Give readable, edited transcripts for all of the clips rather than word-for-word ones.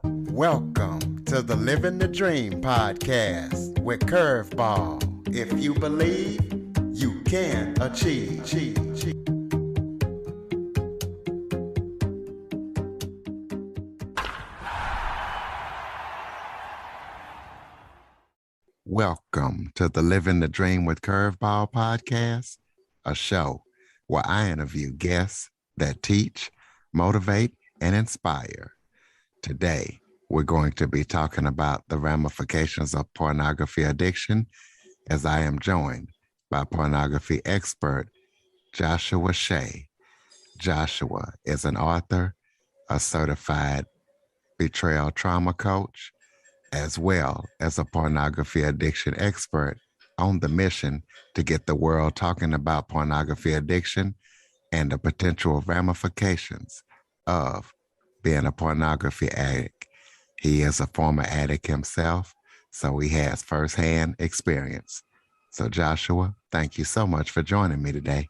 Welcome to the Living the Dream podcast with Curveball. If you believe, you can achieve. Welcome to the Living the Dream with Curveball podcast, a show where I interview guests that teach, motivate, and inspire. Today, we're going to be talking about the ramifications of pornography addiction, as I am joined by pornography expert Joshua Shea. Joshua is an author, a certified betrayal trauma coach, as well as a pornography addiction expert on the mission to get the world talking about pornography addiction and the potential ramifications of being a pornography addict. He is a former addict himself, so he has firsthand experience. So Joshua, thank you so much for joining me today.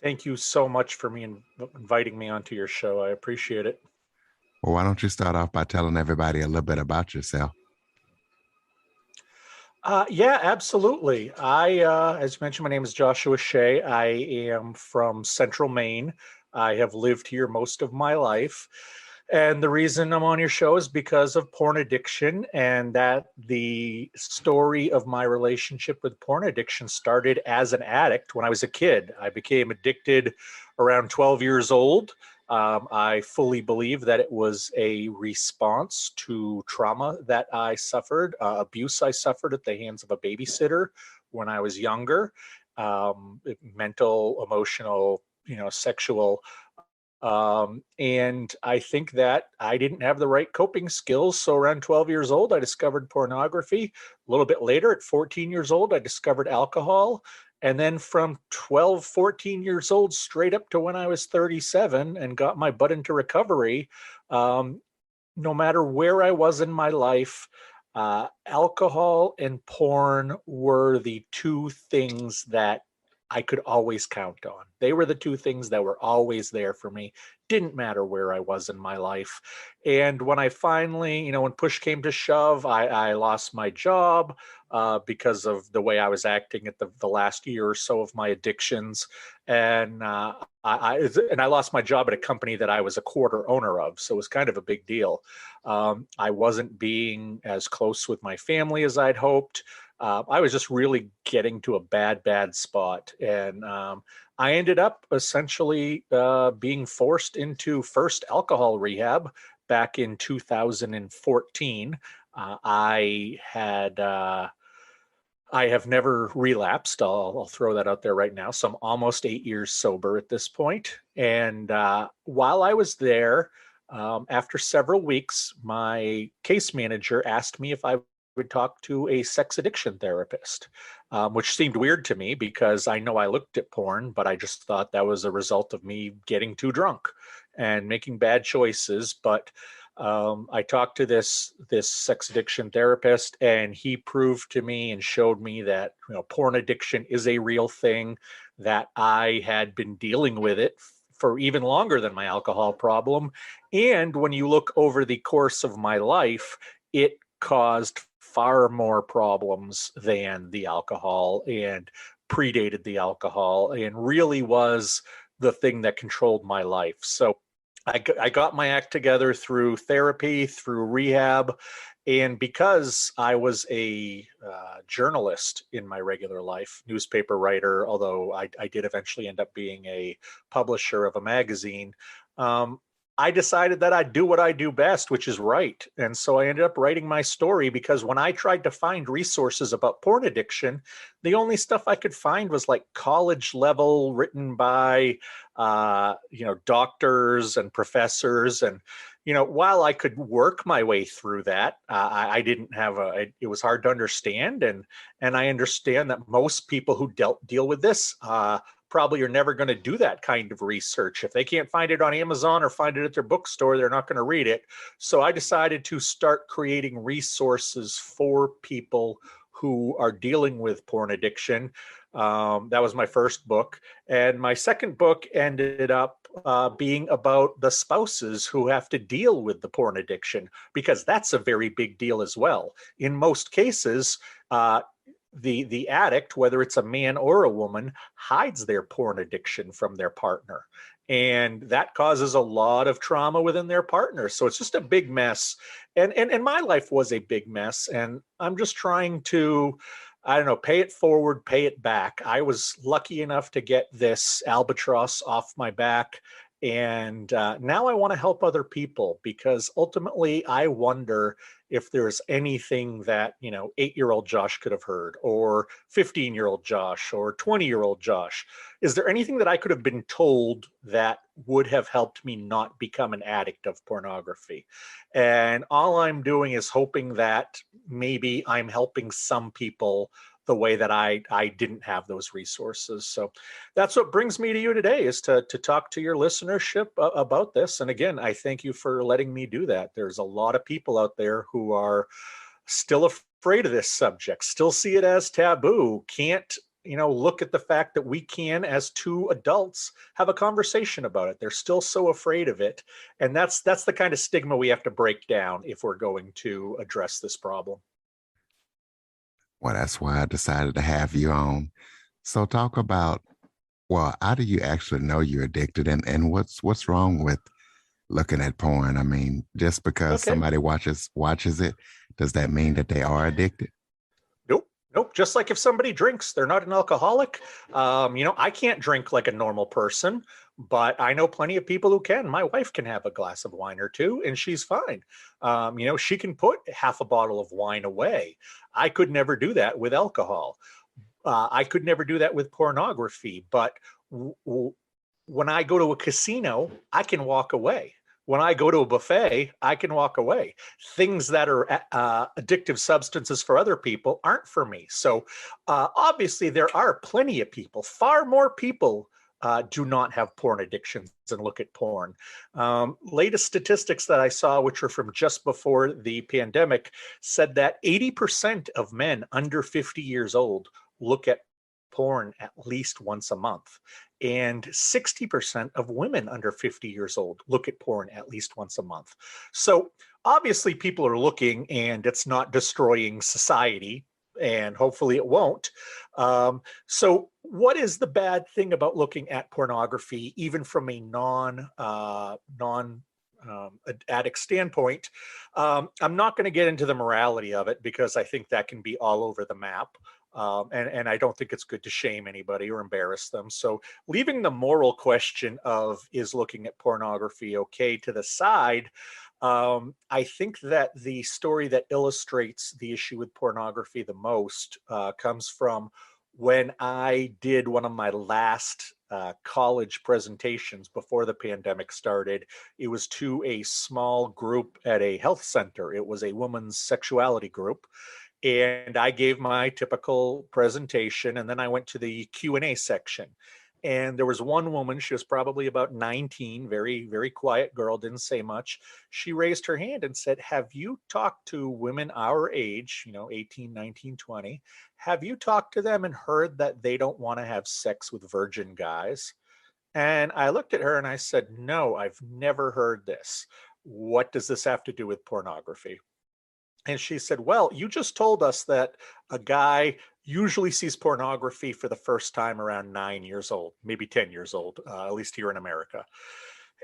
Thank you so much for inviting me onto your show. I appreciate it. Well, why don't you start off by telling everybody a little bit about yourself? Yeah, absolutely. As you mentioned, my name is Joshua Shea. I am from Central Maine. I have lived here most of my life. And the reason I'm on your show is because of porn addiction, and that the story of my relationship with porn addiction started as an addict when I was a kid. I became addicted around 12 years old. I fully believe that it was a response to trauma that I suffered, abuse I suffered at the hands of a babysitter when I was younger, mental, emotional, sexual. And I think that I didn't have the right coping skills. So around 12 years old, I discovered pornography. A little bit later, at 14 years old, I discovered alcohol. And then from 12, 14 years old, straight up to when I was 37 and got my butt into recovery, no matter where I was in my life, alcohol and porn were the two things that I could always count on. They were the two things that were always there for me. Didn't matter where I was in my life. And when I finally, when push came to shove, I lost my job because of the way I was acting at the last year or so of my addictions. And I lost my job at a company that I was a quarter owner of. So it was kind of a big deal. I wasn't being as close with my family as I'd hoped. I was just really getting to a bad spot. And I ended up essentially being forced into first alcohol rehab back in 2014. I have never relapsed. I'll throw that out there right now. So I'm almost 8 years sober at this point. And while I was there, after several weeks, my case manager asked me if I would talk to a sex addiction therapist, which seemed weird to me because I know I looked at porn, but I just thought that was a result of me getting too drunk and making bad choices. But I talked to this sex addiction therapist, and he proved to me and showed me that porn addiction is a real thing, that I had been dealing with it for even longer than my alcohol problem. And when you look over the course of my life, it caused far more problems than the alcohol and predated the alcohol and really was the thing that controlled my life. So I got my act together through therapy, through rehab. And because I was a journalist in my regular life, newspaper writer, although I did eventually end up being a publisher of a magazine, I decided that I'd do what I do best, which is write. And so I ended up writing my story because when I tried to find resources about porn addiction, the only stuff I could find was like college level written by, doctors and professors. And, while I could work my way through that, I didn't have it was hard to understand. And I understand that most people who deal with this, probably are never going to do that kind of research. If they can't find it on Amazon or find it at their bookstore, they're not going to read it. So I decided to start creating resources for people who are dealing with porn addiction. That was my first book. And my second book ended up being about the spouses who have to deal with the porn addiction, because that's a very big deal as well. In most cases, the addict, whether it's a man or a woman, hides their porn addiction from their partner. And that causes a lot of trauma within their partner. So it's just a big mess. And my life was a big mess. And I'm just trying to, I don't know, pay it forward, pay it back. I was lucky enough to get this albatross off my back. And now I want to help other people, because ultimately I wonder if there's anything that, 8-year-old Josh could have heard, or 15-year-old Josh, or 20-year-old Josh. Is there anything that I could have been told that would have helped me not become an addict of pornography? And all I'm doing is hoping that maybe I'm helping some people the way that I didn't have those resources. So that's what brings me to you today, is to talk to your listenership about this. And again, I thank you for letting me do that. There's a lot of people out there who are still afraid of this subject, still see it as taboo, can't look at the fact that we can, as two adults, have a conversation about it. They're still so afraid of it. And that's the kind of stigma we have to break down if we're going to address this problem. Well, that's why I decided to have you on. So talk about, well, how do you actually know you're addicted, and what's wrong with looking at porn? I mean, just because Okay. somebody watches it, does that mean that they are addicted? Nope. Nope. Just like if somebody drinks, they're not an alcoholic. I can't drink like a normal person, but I know plenty of people who can. My wife can have a glass of wine or two and she's fine. She can put half a bottle of wine away. I could never do that with alcohol. I could never do that with pornography. But when I go to a casino, I can walk away. When I go to a buffet, I can walk away. Things that are addictive substances for other people aren't for me. So obviously, there are plenty of people, far more people do not have porn addictions and look at porn. Latest statistics that I saw, which were from just before the pandemic, said that 80% of men under 50 years old look at porn at least once a month. And 60% of women under 50 years old look at porn at least once a month. So obviously, people are looking, and it's not destroying society, and hopefully it won't. So, what is the bad thing about looking at pornography, even from a non addict standpoint? I'm not going to get into the morality of it, because I think that can be all over the map. And I don't think it's good to shame anybody or embarrass them. So leaving the moral question of, is looking at pornography okay, to the side, I think that the story that illustrates the issue with pornography the most comes from when I did one of my last college presentations before the pandemic started. It was to a small group at a health center. It was a women's sexuality group. And I gave my typical presentation, and then I went to the Q&A section. And there was one woman, she was probably about 19, very, very quiet girl, didn't say much. She raised her hand and said, "Have you talked to women our age, 18, 19, 20? Have you talked to them and heard that they don't want to have sex with virgin guys?" And I looked at her and I said, "No, I've never heard this. What does this have to do with pornography?" And she said, "Well, you just told us that a guy usually sees pornography for the first time around 9 years old, maybe 10 years old, at least here in America.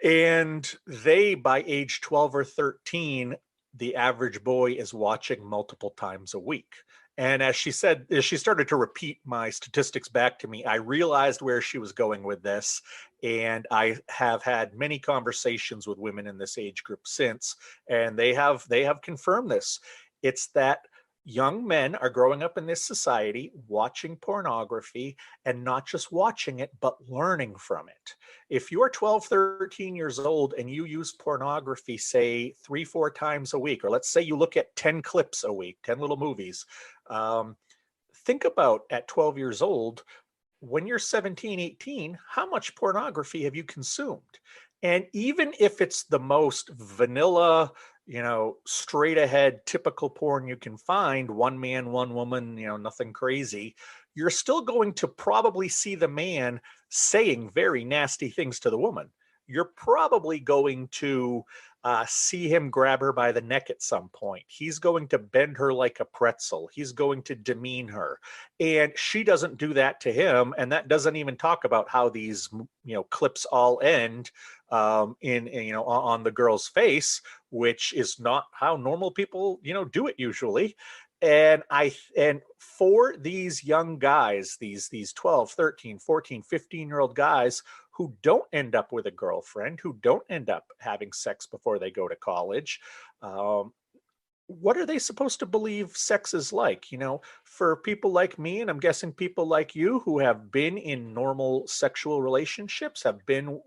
And they, by age 12 or 13, the average boy is watching multiple times a week." And as she said, as she started to repeat my statistics back to me, I realized where she was going with this. And I have had many conversations with women in this age group since, and they have confirmed this. It's that young men are growing up in this society watching pornography, and not just watching it, but learning from it. If you're 12, 13 years old and you use pornography, say 3, 4 times a week, or let's say you look at 10 clips a week, 10 little movies, um, think about, at 12 years old, when you're 17, 18, how much pornography have you consumed? And even if it's the most vanilla, straight ahead, typical porn you can find, one man, one woman, nothing crazy, you're still going to probably see the man saying very nasty things to the woman. you're probably going to see him grab her by the neck at some point. He's going to bend her like a pretzel. He's going to demean her. And she doesn't do that to him. And that doesn't even talk about how these, clips all end on the girl's face, which is not how normal people, do it usually. And for these young guys, these 12, 13, 14, 15-year-old guys who don't end up with a girlfriend, who don't end up having sex before they go to college, um, what are they supposed to believe sex is like? For people like me, and I'm guessing people like you who have been in normal sexual relationships, have been,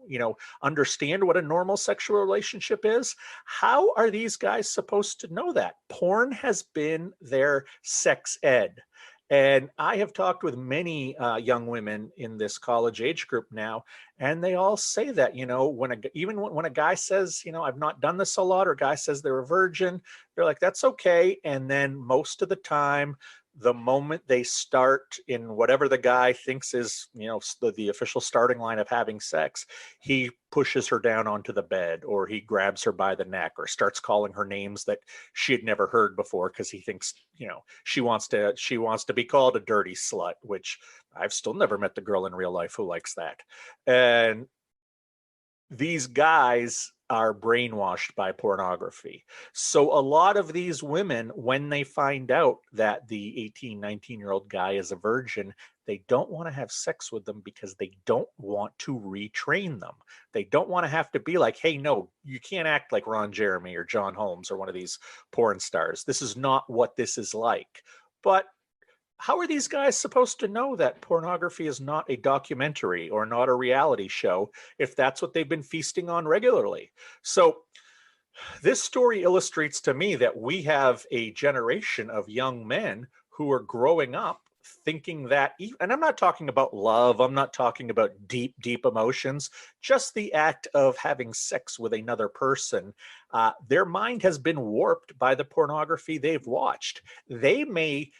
understand what a normal sexual relationship is. How are these guys supposed to know that? Porn has been their sex ed. And I have talked with many young women in this college age group now, and they all say that, even when a guy says, I've not done this a lot, or a guy says they're a virgin, they're like, that's okay. And then most of the time, the moment they start in whatever the guy thinks is, the official starting line of having sex, he pushes her down onto the bed, or he grabs her by the neck, or starts calling her names that she had never heard before because he thinks, she wants to be called a dirty slut, which I've still never met the girl in real life who likes that. And these guys are brainwashed by pornography. So a lot of these women, when they find out that the 18, 19-year-old guy is a virgin, they don't want to have sex with them because they don't want to retrain them. They don't want to have to be like, hey, no, you can't act like Ron Jeremy or John Holmes or one of these porn stars. This is not what this is like. But how are these guys supposed to know that pornography is not a documentary or not a reality show if that's what they've been feasting on regularly? So, this story illustrates to me that we have a generation of young men who are growing up thinking that, and I'm not talking about love, I'm not talking about deep, deep emotions, just the act of having sex with another person. Their mind has been warped by the pornography they've watched. They may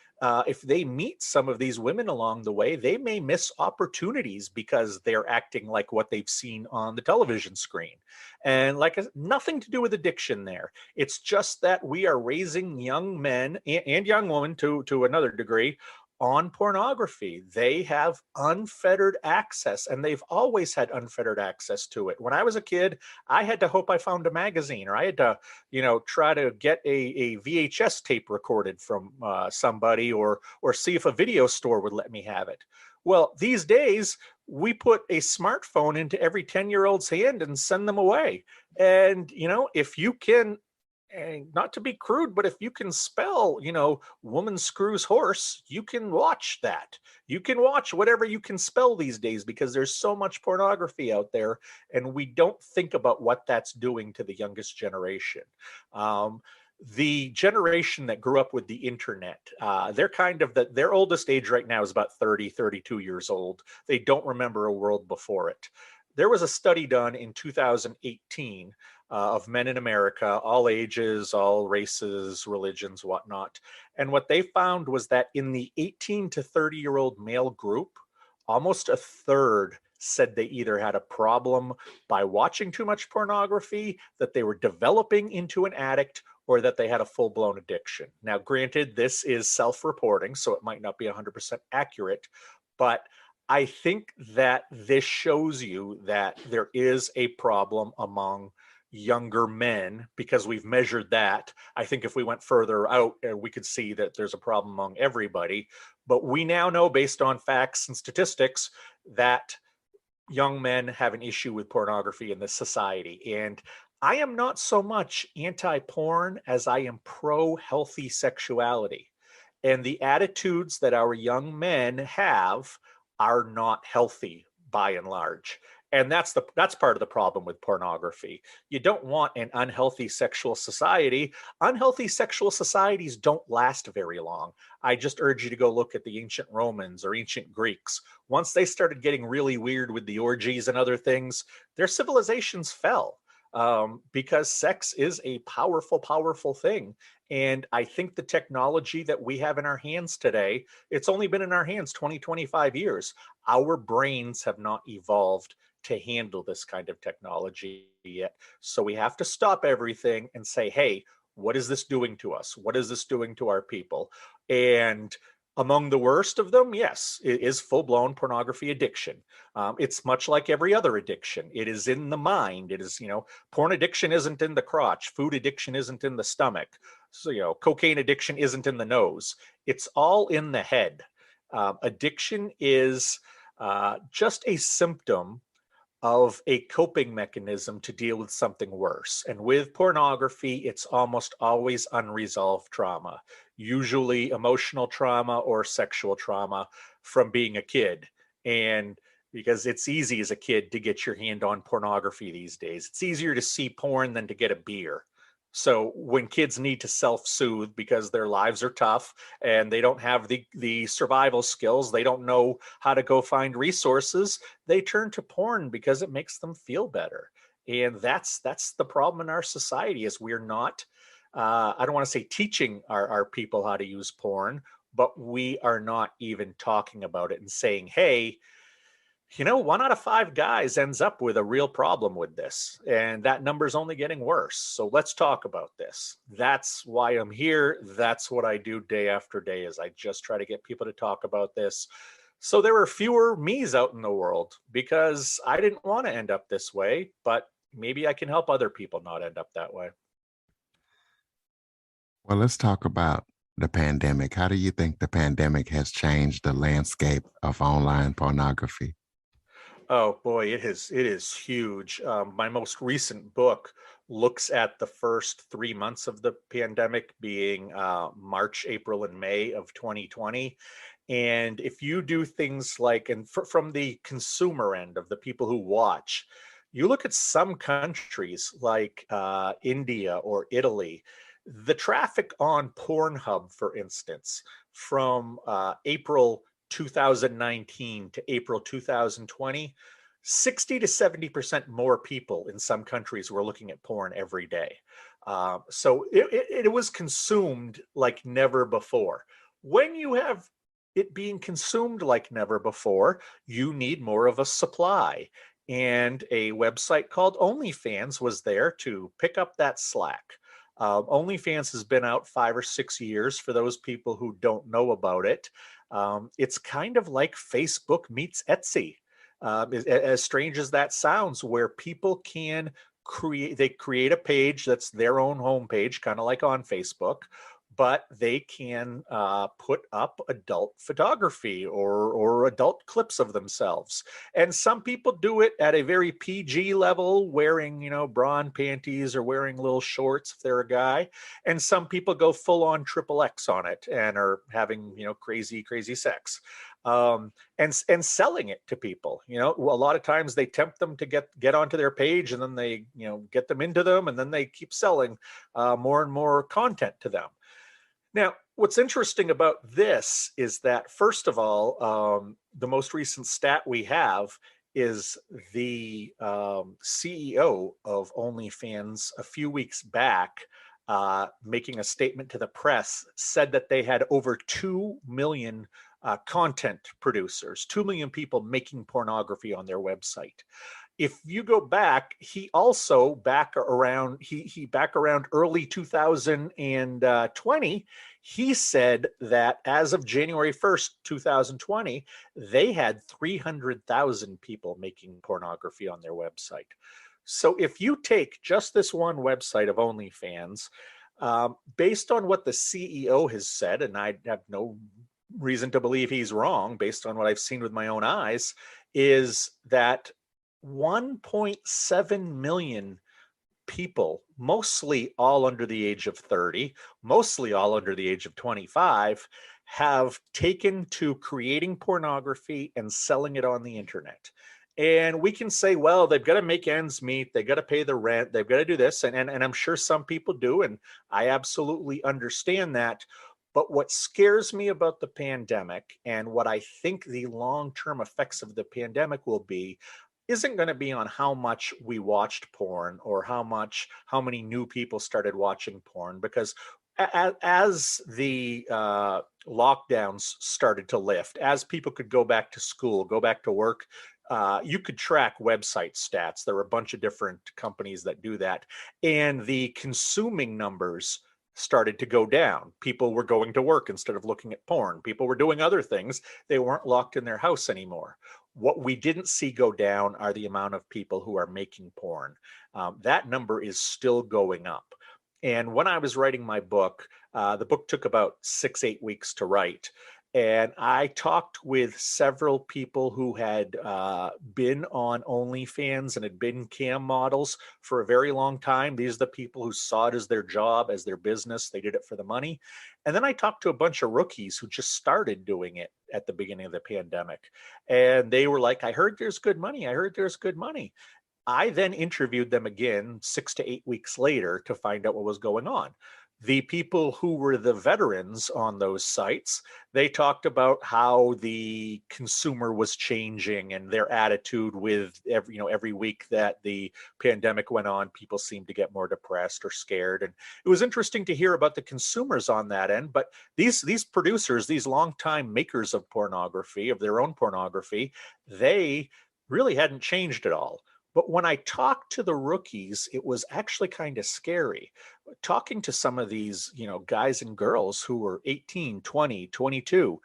if they meet some of these women along the way, they may miss opportunities because they're acting like what they've seen on the television screen. And nothing to do with addiction there. It's just that we are raising young men and young women to another degree on pornography. They have unfettered access, and they've always had unfettered access to it. When I was a kid, I had to hope I found a magazine, or I had to, try to get a VHS tape recorded from somebody, or see if a video store would let me have it. Well, these days, we put a smartphone into every 10-year-old's hand and send them away. And, if you can, and not to be crude, but if you can spell, woman screws horse, you can watch that. You can watch whatever you can spell these days because there's so much pornography out there, and we don't think about what that's doing to the youngest generation. The generation that grew up with the internet, they're kind of their oldest age right now is about 30, 32 years old. They don't remember a world before it. There was a study done in 2018 of men in America, all ages, all races, religions, whatnot. And what they found was that in the 18 to 30-year-old male group, almost a third said they either had a problem by watching too much pornography, that they were developing into an addict, or that they had a full-blown addiction. Now, granted, this is self-reporting, so it might not be 100% accurate, but I think that this shows you that there is a problem among younger men because we've measured that. I think if we went further out, we could see that there's a problem among everybody. But we now know, based on facts and statistics, that young men have an issue with pornography in this society. And I am not so much anti-porn as I am pro-healthy sexuality. And the attitudes that our young men have are not healthy by and large. And that's part of the problem with pornography. You don't want an unhealthy sexual society. Unhealthy sexual societies don't last very long. I just urge you to go look at the ancient Romans or ancient Greeks. Once they started getting really weird with the orgies and other things, their civilizations fell. Because sex is a powerful, powerful thing. And I think the technology that we have in our hands today, it's only been in our hands 20, 25 years. Our brains have not evolved to handle this kind of technology yet. So we have to stop everything and say, hey, what is this doing to us? What is this doing to our people? And among the worst of them, yes, it is full-blown pornography addiction. It's much like every other addiction. It is in the mind. It is, porn addiction isn't in the crotch. Food addiction isn't in the stomach. So, cocaine addiction isn't in the nose. It's all in the head. Addiction is just a symptom of a coping mechanism to deal with something worse. And with pornography, it's almost always unresolved trauma, usually emotional trauma or sexual trauma from being a kid. And because it's easy as a kid to get your hand on pornography these days, it's easier to see porn than to get a beer. So when kids need to self-soothe because their lives are tough and they don't have the survival skills, they don't know how to go find resources, they turn to porn because it makes them feel better. And that's the problem in our society is we're not, I don't want to say teaching our people how to use porn, but we are not even talking about it and saying, hey, 1 out of 5 guys ends up with a real problem with this, and that number's only getting worse. So let's talk about this. That's why I'm here. That's what I do day after day is I just try to get people to talk about this. So there are fewer me's out in the world because I didn't want to end up this way, but maybe I can help other people not end up that way. Well, let's talk about the pandemic. How do you think the pandemic has changed the landscape of online pornography? Oh boy, it is huge. My most recent book looks at the first 3 months of the pandemic, being March, April, and May of 2020. And if you do things like, and from the consumer end of the people who watch, you look at some countries like India or Italy, the traffic on Pornhub, for instance, from April 2019 to April 2020, 60 to 70% more people in some countries were looking at porn every day. So it was consumed like never before. When you have it being consumed like never before, you need more of a supply. And a website called OnlyFans was there to pick up that slack. OnlyFans has been out 5 or 6 years for those people who don't know about it. It's kind of like Facebook meets Etsy, as strange as that sounds, where people can create a page that's their own homepage, kind of like on Facebook, but they can put up adult photography or adult clips of themselves. And some people do it at a very PG level, wearing, bra and panties or wearing little shorts if they're a guy. And some people go full on triple X on it and are having, crazy, crazy sex. And selling it to people. A lot of times they tempt them to get onto their page, and then they get them into them, and then they keep selling more and more content to them. Now, what's interesting about this is that, first of all, the most recent stat we have is the CEO of OnlyFans a few weeks back, making a statement to the press, said that they had over 2 million content producers, 2 million people making pornography on their website. If you go back, he also back around early 2020, he said that as of January 1st, 2020, they had 300,000 people making pornography on their website. So if you take just this one website of OnlyFans, based on what the CEO has said, and I have no reason to believe he's wrong based on what I've seen with my own eyes, is that 1.7 million people, mostly all under the age of 30, mostly all under the age of 25, have taken to creating pornography and selling it on the internet. And we can say, well, they've got to make ends meet. They've got to pay the rent. They've got to do this. And I'm sure some people do. And I absolutely understand that. But what scares me about the pandemic, and what I think the long-term effects of the pandemic will be, isn't going to be on how much we watched porn or how many new people started watching porn, because as the lockdowns started to lift, as people could go back to school, go back to work, you could track website stats. There are a bunch of different companies that do that. And the consuming numbers started to go down. People were going to work instead of looking at porn. People were doing other things. They weren't locked in their house anymore. What we didn't see go down are the amount of people who are making porn. That number is still going up. And when I was writing my book, the book took about 6, 8 weeks to write. And I talked with several people who had been on OnlyFans and had been cam models for a very long time. These are the people who saw it as their job, as their business. They did it for the money. And then I talked to a bunch of rookies who just started doing it at the beginning of the pandemic. And they were like, I heard there's good money. I heard there's good money. I then interviewed them again 6 to 8 weeks later to find out what was going on. The people who were the veterans on those sites, they talked about how the consumer was changing and their attitude with every week that the pandemic went on, people seemed to get more depressed or scared. And it was interesting to hear about the consumers on that end. But these producers, these longtime makers of pornography, of their own pornography, they really hadn't changed at all. But when I talked to the rookies, it was actually kind of scary. Talking to some of these, guys and girls who were 18, 20, 22,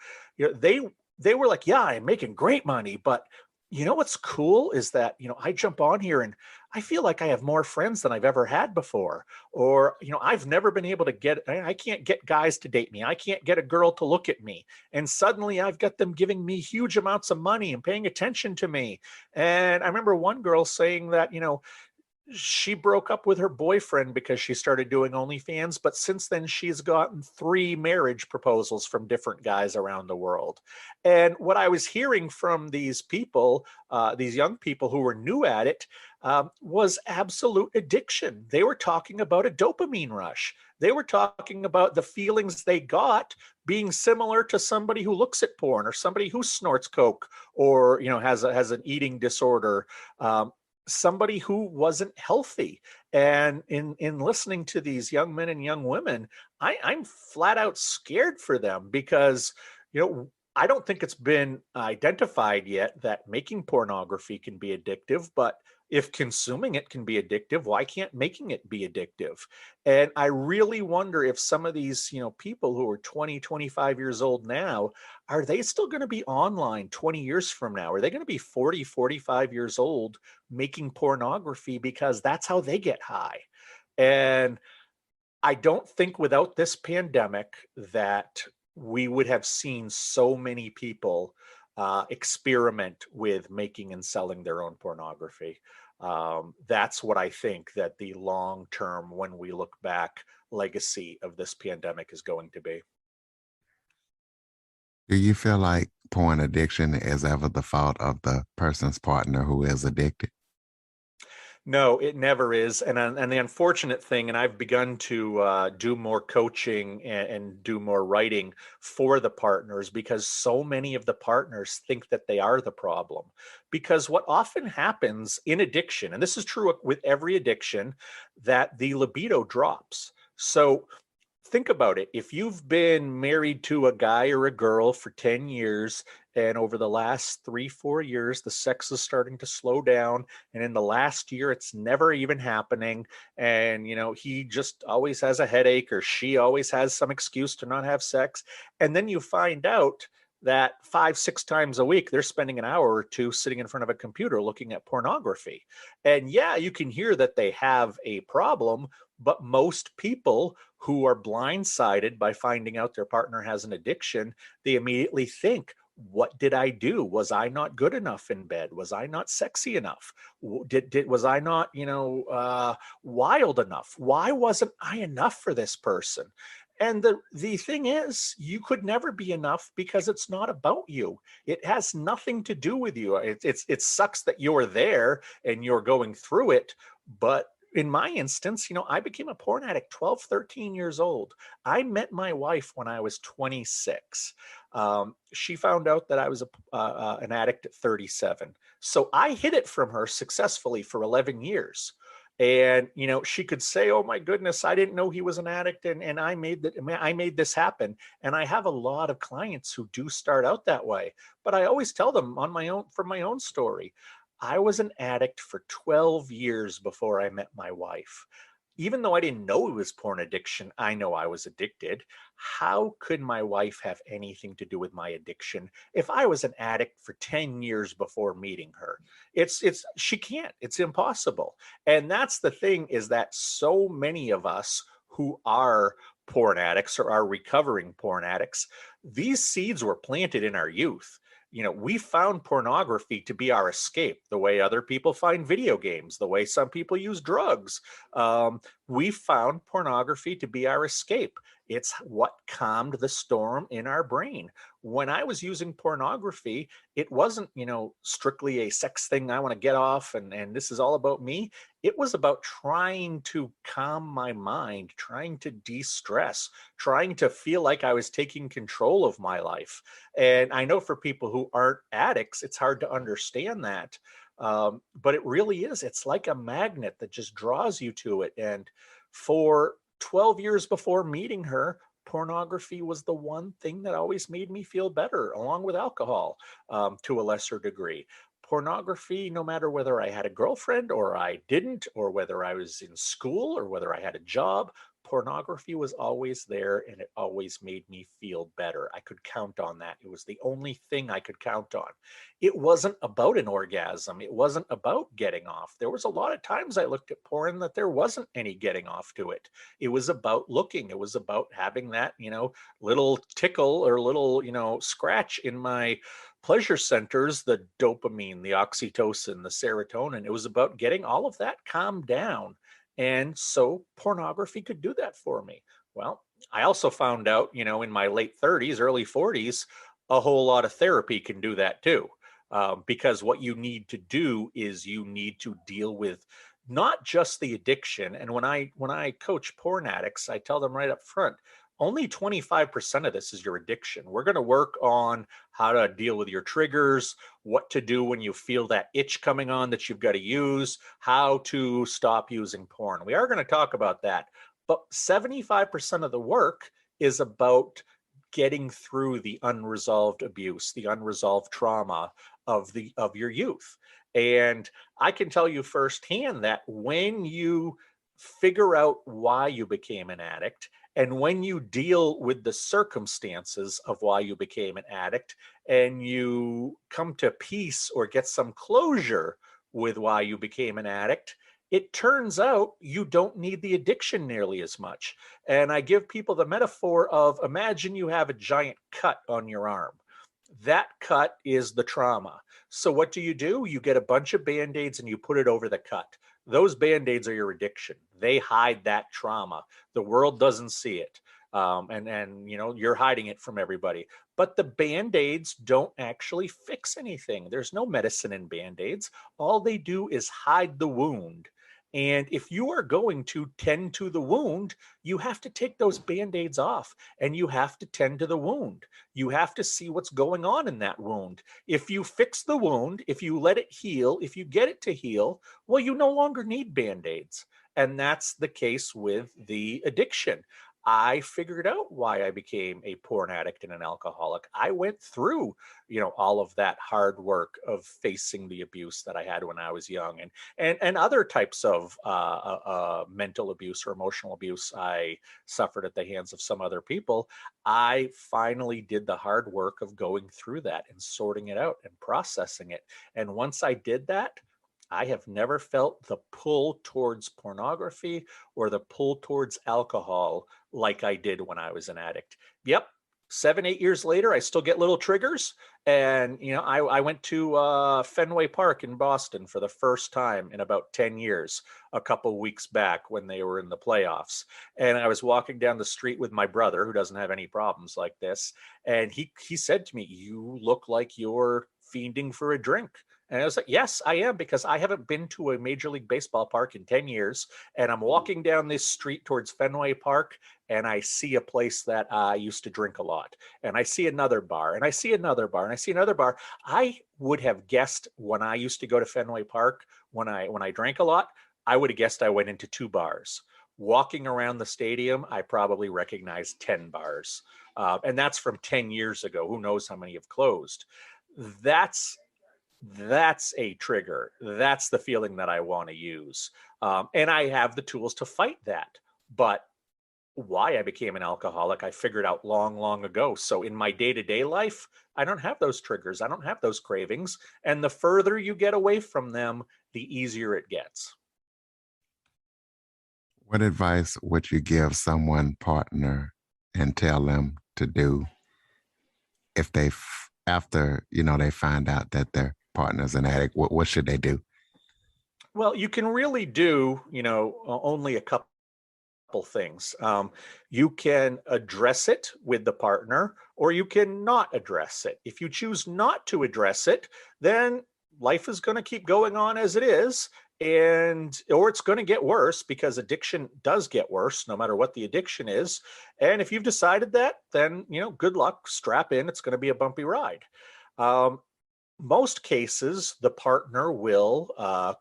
they were like, yeah, I'm making great money, but what's cool is that, I jump on here and I feel like I have more friends than I've ever had before. Or, I've never been able to I can't get guys to date me. I can't get a girl to look at me. And suddenly I've got them giving me huge amounts of money and paying attention to me. And I remember one girl saying that, she broke up with her boyfriend because she started doing OnlyFans, but since then she's gotten 3 marriage proposals from different guys around the world. And what I was hearing from these people, these young people who were new at it, was absolute addiction. They were talking about a dopamine rush. They were talking about the feelings they got being similar to somebody who looks at porn or somebody who snorts coke or has an eating disorder. Somebody who wasn't healthy. And in listening to these young men and young women, I'm flat out scared for them because, I don't think it's been identified yet that making pornography can be addictive, but if consuming it can be addictive, why can't making it be addictive? And I really wonder if some of these, people who are 20, 25 years old now, are they still going to be online 20 years from now? Are they going to be 40, 45 years old making pornography because that's how they get high? And I don't think without this pandemic that we would have seen so many people experiment with making and selling their own pornography. That's what I think that the long term, when we look back, legacy of this pandemic is going to be. Do you feel like porn addiction is ever the fault of the person's partner who is addicted? No, it never is. And the unfortunate thing, and I've begun to do more coaching and do more writing for the partners because so many of the partners think that they are the problem. Because what often happens in addiction, and this is true with every addiction, that the libido drops. So think about it. If you've been married to a guy or a girl for 10 years, and over the last 3, 4 years, the sex is starting to slow down, and in the last year, it's never even happening, and he just always has a headache, or she always has some excuse to not have sex, and then you find out that 5, 6 times a week they're spending an hour or two sitting in front of a computer looking at pornography. And yeah, you can hear that they have a problem, but most people who are blindsided by finding out their partner has an addiction, they immediately think, what did I do? Was I not good enough in bed? Was I not sexy enough? Was I not, wild enough? Why wasn't I enough for this person? And the thing is, you could never be enough because it's not about you. It has nothing to do with you. It sucks that you're there and you're going through it, but in my instance, I became a porn addict 12, 13 years old. I met my wife when I was 26. She found out that I was an addict at 37. So I hid it from her successfully for 11 years. And, she could say, oh my goodness, I didn't know he was an addict. And I made this happen. And I have a lot of clients who do start out that way, but I always tell them from my own story. I was an addict for 12 years before I met my wife. Even though I didn't know it was porn addiction, I know I was addicted. How could my wife have anything to do with my addiction if I was an addict for 10 years before meeting her? She can't. It's impossible. And that's the thing, is that so many of us who are porn addicts or are recovering porn addicts, these seeds were planted in our youth. We found pornography to be our escape, the way other people find video games, the way some people use drugs. We found pornography to be our escape. It's what calmed the storm in our brain. When I was using pornography, it wasn't, strictly a sex thing I want to get off and this is all about me. It was about trying to calm my mind, trying to de-stress, trying to feel like I was taking control of my life. And I know for people who aren't addicts, it's hard to understand that. But it really is. It's like a magnet that just draws you to it. And for 12 years before meeting her, pornography was the one thing that always made me feel better, along with alcohol, to a lesser degree. Pornography, no matter whether I had a girlfriend or I didn't, or whether I was in school or whether I had a job, pornography was always there and it always made me feel better. I could count on that. It was the only thing I could count on. It wasn't about an orgasm. It wasn't about getting off. There was a lot of times I looked at porn that there wasn't any getting off to it. It was about looking. It was about having that, little tickle or little, scratch in my pleasure centers, the dopamine, the oxytocin, the serotonin. It was about getting all of that calmed down. And so pornography could do that for me. Well, I also found out, in my late 30s, early 40s, a whole lot of therapy can do that too. Because what you need to do is you need to deal with not just the addiction. And when I coach porn addicts, I tell them right up front, only 25% of this is your addiction. We're going to work on how to deal with your triggers, what to do when you feel that itch coming on that you've got to use, how to stop using porn. We are going to talk about that. But 75% of the work is about getting through the unresolved abuse, the unresolved trauma of your youth. And I can tell you firsthand that when you figure out why you became an addict, and when you deal with the circumstances of why you became an addict and you come to peace or get some closure with why you became an addict, it turns out you don't need the addiction nearly as much. And I give people the metaphor of, imagine you have a giant cut on your arm. That cut is the trauma. So what do? You get a bunch of Band-Aids and you put it over the cut. Those Band-Aids are your addiction. They hide that trauma. The world doesn't see it. And you're hiding it from everybody. But the Band-Aids don't actually fix anything. There's no medicine in Band-Aids. All they do is hide the wound. And if you are going to tend to the wound, you have to take those Band-Aids off and you have to tend to the wound. You have to see what's going on in that wound. If you fix the wound, if you let it heal, if you get it to heal, well, you no longer need Band-Aids. And that's the case with the addiction. I figured out why I became a porn addict and an alcoholic. I went through, all of that hard work of facing the abuse that I had when I was young, and other types of mental abuse or emotional abuse I suffered at the hands of some other people. I finally did the hard work of going through that and sorting it out and processing it. And once I did that, I have never felt the pull towards pornography or the pull towards alcohol like I did when I was an addict. Yep. 7, 8 years later, I still get little triggers. And, I went to Fenway Park in Boston for the first time in about 10 years, a couple weeks back when they were in the playoffs. And I was walking down the street with my brother, who doesn't have any problems like this. And he said to me, "You look like you're fiending for a drink." And I was like, yes, I am, because I haven't been to a Major League Baseball park in 10 years. And I'm walking down this street towards Fenway Park, and I see a place that I used to drink a lot. And I see another bar, and I see another bar, and I see another bar. I would have guessed when I used to go to Fenway Park, when I drank a lot, I would have guessed I went into 2 bars. Walking around the stadium, I probably recognized 10 bars. And that's from 10 years ago. Who knows how many have closed? That's that's a trigger. That's the feeling that I want to use. And I have the tools to fight that. But why I became an alcoholic, I figured out long, long ago. So in my day to day life, I don't have those triggers. I don't have those cravings. And the further you get away from them, the easier it gets. What advice would you give someone partner and tell them to do if after, they find out that their partner's an addict? What should they do? Well, you can really do, only a couple things. You can address it with the partner, or you can not address it. If you choose not to address it, then life is going to keep going on as it is, or it's going to get worse, because addiction does get worse no matter what the addiction is. And if you've decided that, then good luck, strap in, it's going to be a bumpy ride. Um, Most cases, the partner will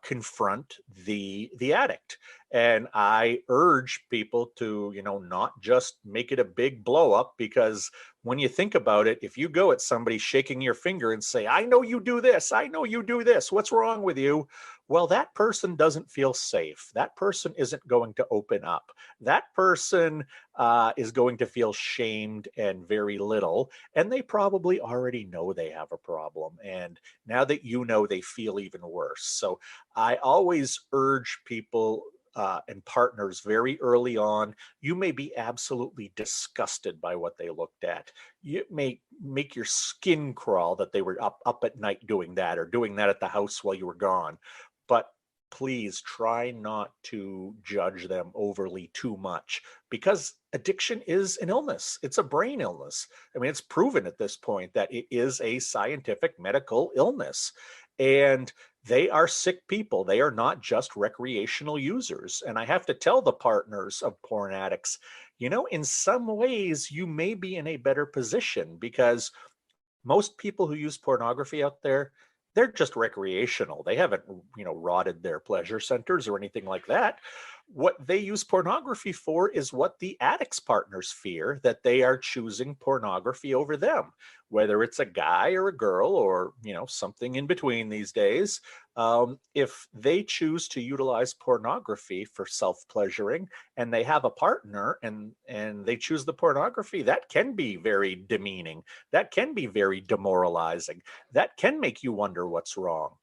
confront the addict, and I urge people to not just make it a big blow up, because when you think about it, if you go at somebody shaking your finger and say, I know you do this, I know you do this, what's wrong with you? Well, that person doesn't feel safe. That person isn't going to open up. That person is going to feel shamed and very little, and they probably already know they have a problem. And now that they feel even worse. So I always urge people and partners very early on. You may be absolutely disgusted by what they looked at. You may make your skin crawl that they were up at night doing that, or doing that at the house while you were gone. But please try not to judge them overly too much, because addiction is an illness. It's a brain illness. I mean, it's proven at this point that it is a scientific medical illness. And they are sick people. They are not just recreational users. And I have to tell the partners of porn addicts, in some ways, you may be in a better position, because most people who use pornography out there, they're just recreational. They haven't, rotted their pleasure centers or anything like that. What they use pornography for is what the addict's partners fear, that they are choosing pornography over them, whether it's a guy or a girl, or, something in between these days. If they choose to utilize pornography for self-pleasuring, and they have a partner, and they choose the pornography, that can be very demeaning. That can be very demoralizing. That can make you wonder what's wrong.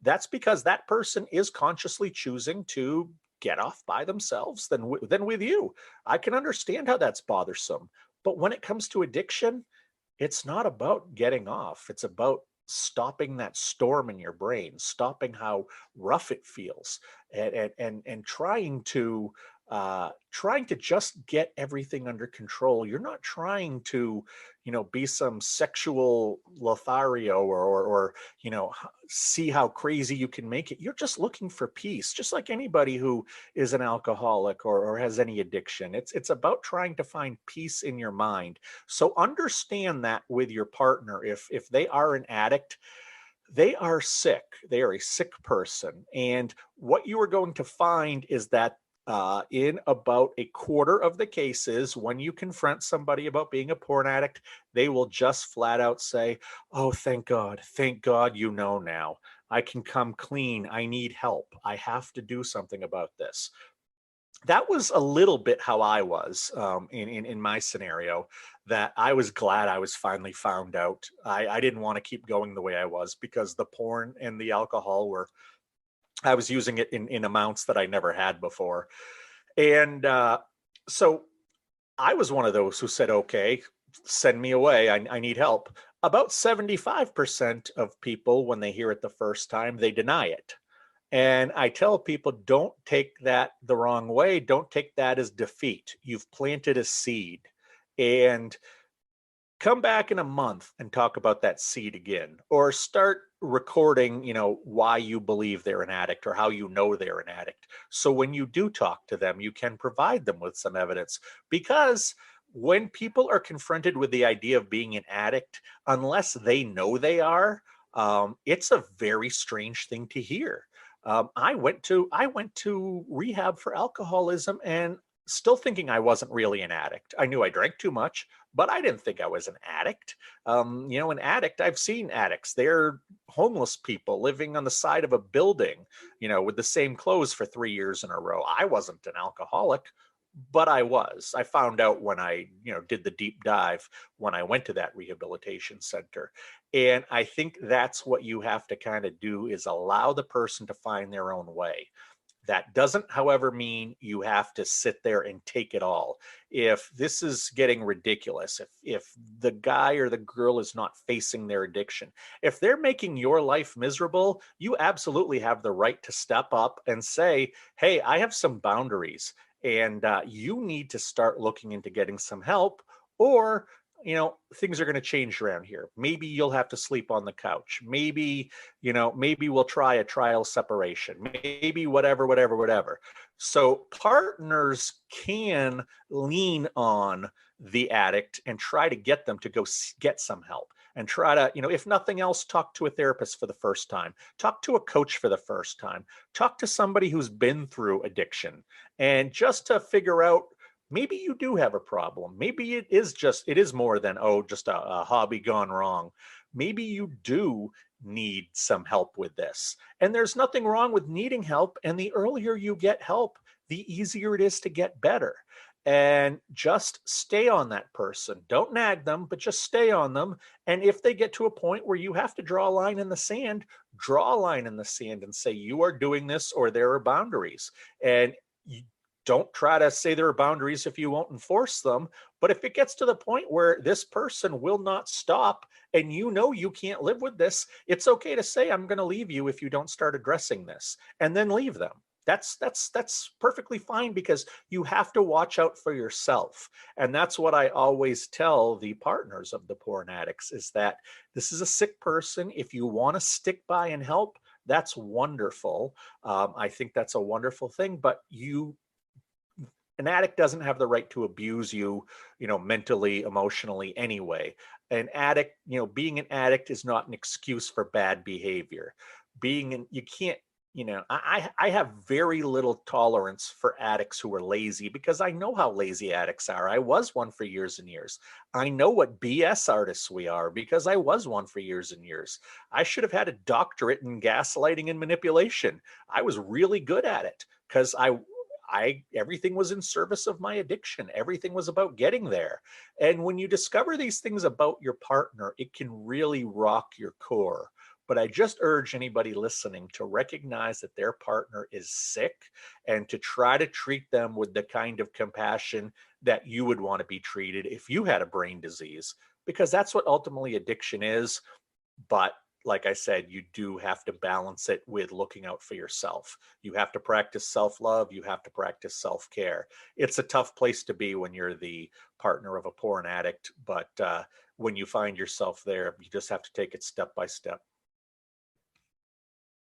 That's because that person is consciously choosing to get off by themselves than with you. I can understand how that's bothersome. But when it comes to addiction, it's not about getting off. It's about stopping that storm in your brain, stopping how rough it feels, and trying to just get everything under control. You're not trying to, be some sexual Lothario, or see how crazy you can make it. You're just looking for peace, just like anybody who is an alcoholic, or has any addiction. It's about trying to find peace in your mind. So understand that with your partner, if they are an addict, they are sick. They are a sick person. And what you are going to find is that in about a quarter of the cases, when you confront somebody about being a porn addict, they will just flat out say, oh, thank God, now. I can come clean. I need help. I have to do something about this. That was a little bit how I was, in my scenario, that I was glad I was finally found out. I didn't want to keep going the way I was, because the porn and the alcohol I was using it in amounts that I never had before. And so I was one of those who said, okay, send me away. I need help. About 75% of people, when they hear it the first time, they deny it. And I tell people, don't take that the wrong way. Don't take that as defeat. You've planted a seed. And come back in a month and talk about that seed again, or start recording, why you believe they're an addict, or how they're an addict. So when you do talk to them, you can provide them with some evidence. Because when people are confronted with the idea of being an addict, unless they know they are, it's a very strange thing to hear. I went to rehab for alcoholism, and still thinking I wasn't really an addict. I knew I drank too much, but I didn't think I was an addict. An addict, I've seen addicts. They're homeless people living on the side of a building, with the same clothes for 3 years in a row. I wasn't an alcoholic, but I was. I found out when I, did the deep dive when I went to that rehabilitation center. And I think that's what you have to kind of do, is allow the person to find their own way. That doesn't, however, mean you have to sit there and take it all. If this is getting ridiculous, if the guy or the girl is not facing their addiction, if they're making your life miserable, you absolutely have the right to step up and say, "Hey, I have some boundaries, and you need to start looking into getting some help, or things are going to change around here. Maybe you'll have to sleep on the couch. Maybe we'll try a trial separation. Maybe whatever, whatever, whatever." So partners can lean on the addict and try to get them to go get some help, and try to, if nothing else, talk to a therapist for the first time, talk to a coach for the first time, talk to somebody who's been through addiction, and just to figure out, maybe you do have a problem. Maybe it is more than, oh, just a hobby gone wrong. Maybe you do need some help with this. And there's nothing wrong with needing help. And the earlier you get help, the easier it is to get better. And just stay on that person. Don't nag them, but just stay on them. And if they get to a point where you have to draw a line in the sand, draw a line in the sand and say, you are doing this, or there are boundaries. And you don't try to say there are boundaries if you won't enforce them. But if it gets to the point where this person will not stop, and you can't live with this, it's okay to say, "I'm going to leave you if you don't start addressing this," and then leave them. That's perfectly fine, because you have to watch out for yourself. And that's what I always tell the partners of the porn addicts, is that this is a sick person. If you want to stick by and help, that's wonderful. I think that's a wonderful thing. But an addict doesn't have the right to abuse you, mentally, emotionally anyway. Being an addict is not an excuse for bad behavior. You can't, I have very little tolerance for addicts who are lazy, because I know how lazy addicts are. I was one for years and years. I know what BS artists we are, because I was one for years and years. I should have had a doctorate in gaslighting and manipulation. I was really good at it, because everything was in service of my addiction. Everything was about getting there. And when you discover these things about your partner, it can really rock your core. But I just urge anybody listening to recognize that their partner is sick, and to try to treat them with the kind of compassion that you would want to be treated if you had a brain disease, because that's what ultimately addiction is. But like I said, you do have to balance it with looking out for yourself. You have to practice self-love. You have to practice self-care. It's a tough place to be when you're the partner of a porn addict, but when you find yourself there, you just have to take it step by step.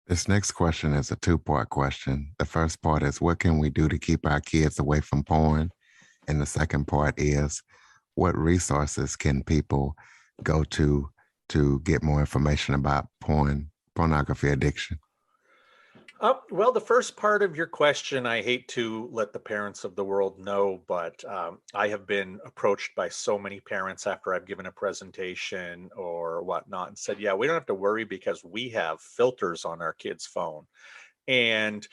This next question is a two-part question. The first part is, what can we do to keep our kids away from porn? And the second part is, what resources can people go to get more information about pornography addiction? Well, the first part of your question, I hate to let the parents of the world know, but I have been approached by so many parents after I've given a presentation or whatnot, and said, "Yeah, we don't have to worry, because we have filters on our kid's phone." And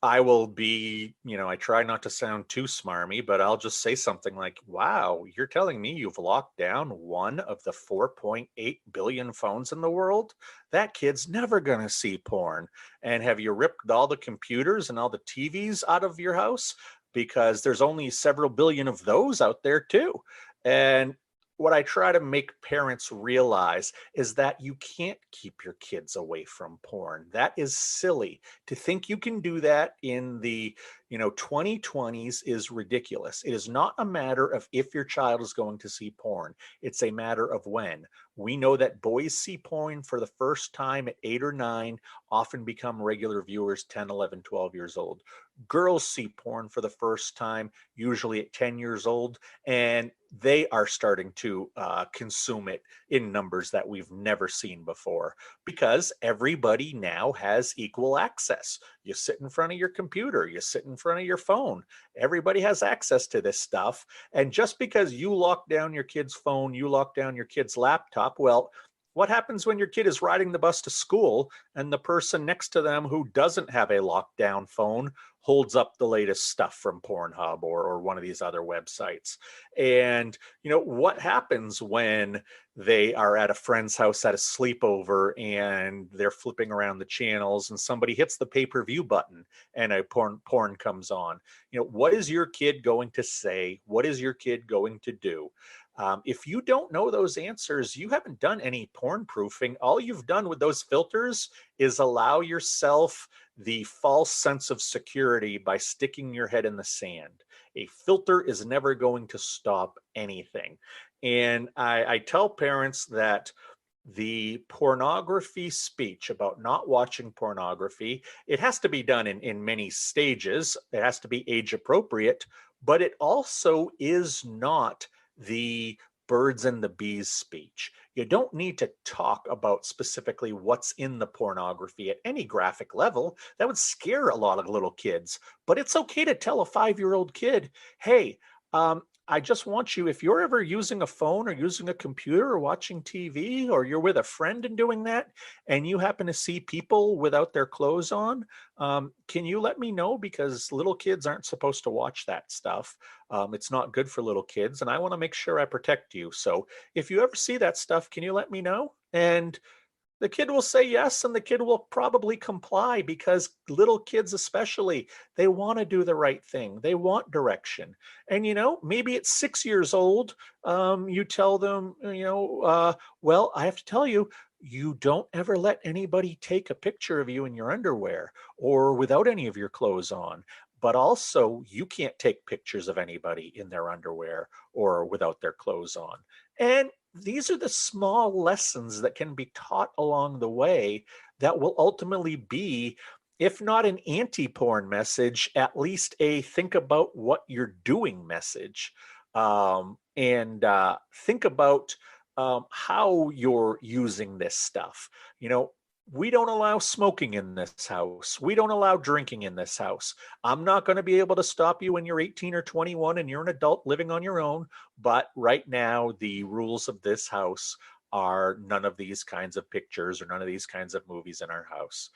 I will be, I try not to sound too smarmy, but I'll just say something like, "Wow, you're telling me you've locked down one of the 4.8 billion phones in the world? That kid's never going to see porn. And have you ripped all the computers and all the TVs out of your house? Because there's only several billion of those out there too." And what I try to make parents realize is that you can't keep your kids away from porn. That is silly. To think you can do that in the 2020s is ridiculous. It is not a matter of if your child is going to see porn. It's a matter of when. We know that boys see porn for the first time at 8 or 9, often become regular viewers 10, 11, 12 years old. Girls see porn for the first time, usually at 10 years old, and they are starting to consume it in numbers that we've never seen before because everybody now has equal access. You sit in front of your computer, you sit in front of your phone. Everybody has access to this stuff. And just because you lock down your kid's phone, you lock down your kid's laptop, well, what happens when your kid is riding the bus to school and the person next to them who doesn't have a lockdown phone holds up the latest stuff from Pornhub or one of these other websites? And, what happens when they are at a friend's house at a sleepover and they're flipping around the channels and somebody hits the pay-per-view button and a porn comes on? What is your kid going to say? What is your kid going to do? If you don't know those answers, you haven't done any porn proofing. All you've done with those filters is allow yourself the false sense of security by sticking your head in the sand. A filter is never going to stop anything. And I tell parents that the pornography speech about not watching pornography, it has to be done in many stages. It has to be age appropriate, but it also is not the birds and the bees speech. You don't need to talk about specifically what's in the pornography at any graphic level. That would scare a lot of little kids. But it's okay to tell a 5-year-old kid, hey, I just want you, if you're ever using a phone or using a computer or watching TV, or you're with a friend and doing that, and you happen to see people without their clothes on, can you let me know? Because little kids aren't supposed to watch that stuff. It's not good for little kids, and I want to make sure I protect you. So if you ever see that stuff, can you let me know? And the kid will say yes, and the kid will probably comply because little kids, especially, they want to do the right thing. They want direction. And, maybe at 6 years old, you tell them, well, I have to tell you, you don't ever let anybody take a picture of you in your underwear or without any of your clothes on. But also, you can't take pictures of anybody in their underwear or without their clothes on. And these are the small lessons that can be taught along the way that will ultimately be, if not an anti-porn message, at least a think about what you're doing message. And think about how you're using this stuff. We don't allow smoking in this house. We don't allow drinking in this house. I'm not going to be able to stop you when you're 18 or 21 and you're an adult living on your own. But right now, the rules of this house are none of these kinds of pictures or none of these kinds of movies in our house.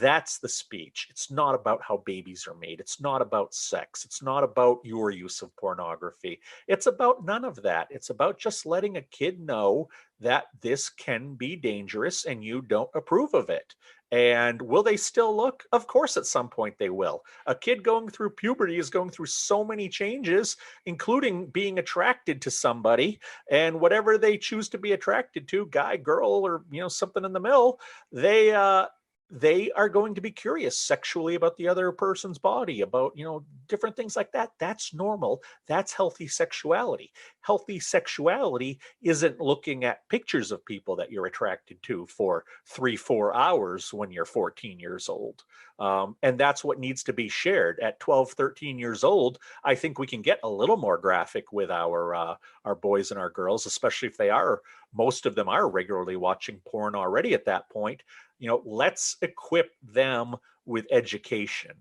That's the speech. It's not about how babies are made. It's not about sex. It's not about your use of pornography. It's about none of that. It's about just letting a kid know that this can be dangerous and you don't approve of it. And will they still look? Of course, at some point they will. A kid going through puberty is going through so many changes, including being attracted to somebody, and whatever they choose to be attracted to, guy, girl, or something in the middle, they are going to be curious sexually about the other person's body, about different things like that. That's normal. That's healthy sexuality. Healthy sexuality isn't looking at pictures of people that you're attracted to for 3-4 hours when you're 14 years old. And that's what needs to be shared at 12, 13 years old. I think we can get a little more graphic with our boys and our girls, especially if most of them are regularly watching porn already at that point. Let's equip them with education.